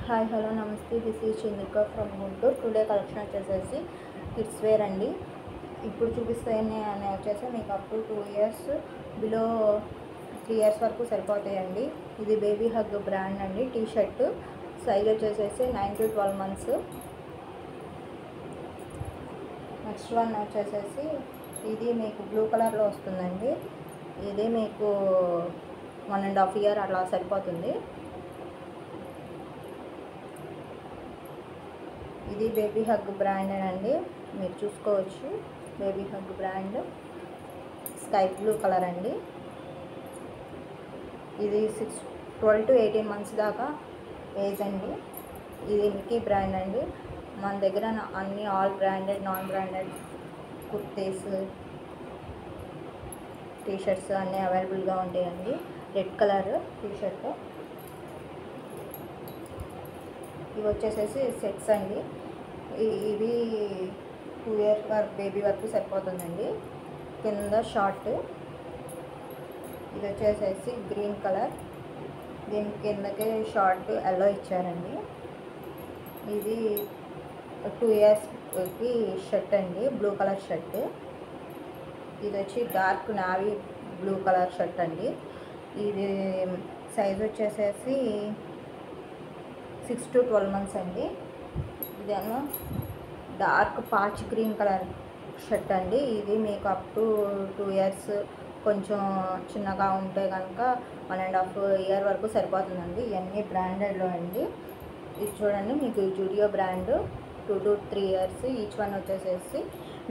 Hi hello నమస్తే, this is Chandrika from Guntur. Today collection వచ్చేసేసి kids wear అండి. ఇప్పుడు చూపిస్తాయని వచ్చేసి మీకు up to 2 years, below 3 years వరకు సరిపోతాయండి. ఇది బేబీ హగ్ బ్రాండ్ అండి. టీ షర్ట్ సైజ్ వచ్చేసేసి 9 to 12 months. నెక్స్ట్ వన్ వచ్చేసేసి ఇది మీకు బ్లూ కలర్లో వస్తుందండి. ఇది మీకు 1.5 year అట్లా సరిపోతుంది. ఇది బేబీ హగ్ బ్రాండ్ అండి, మీరు చూసుకోవచ్చు. Baby hug brand sky blue colour అండి. ఇది 12 to 18 months దాకా ఏజ్ అండి. ఇది మిక్కీ బ్రాండ్ అండి. మన దగ్గర అన్ని all branded, non branded kurtis, T shirts అన్నీ అవైలబుల్గా ఉంటాయండి. Red colour T shirt. ఇవి వచ్చేసేసి సెట్స్ అండి. ఇవి 2 years వరకు బేబీ వరకు సరిపోతుందండి. కింద షార్ట్. ఇది వచ్చేసేసి గ్రీన్ కలర్, దీని కిందకి షార్ట్ ఎల్లో ఇచ్చారండి. ఇది 2 yearsకి షర్ట్ అండి, బ్లూ కలర్ షర్ట్. ఇది వచ్చి dark navy blue colour shirt అండి. ఇది సైజ్ వచ్చేసేసి 6 to 12 months అండి. ఇదేమో dark patch green colour shirt అండి. ఇది మీకు అప్ టు 2 years, కొంచెం చిన్నగా ఉంటే కనుక 1.5 year వరకు సరిపోతుందండి. ఇవన్నీ బ్రాండెడ్లో అండి. ఇది చూడండి, మీకు Zudio brand 2 to 3 years. Each one వచ్చేసేసి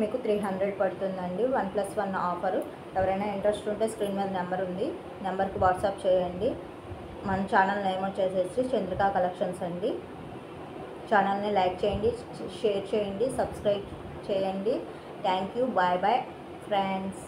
మీకు 300 పడుతుందండి. 1+1 ఆఫర్. ఎవరైనా ఇంట్రెస్ట్ ఉంటే స్క్రీన్ మీద నెంబర్ ఉంది, నెంబర్కి వాట్సాప్ చేయండి. మన ఛానల్ నేమ్ వచ్చేసేసి చంద్రిక కలెక్షన్స్ అండి. ఛానల్ని లైక్ చేయండి, షేర్ చేయండి, సబ్స్క్రైబ్ చేయండి. Thank you. Bye bye friends.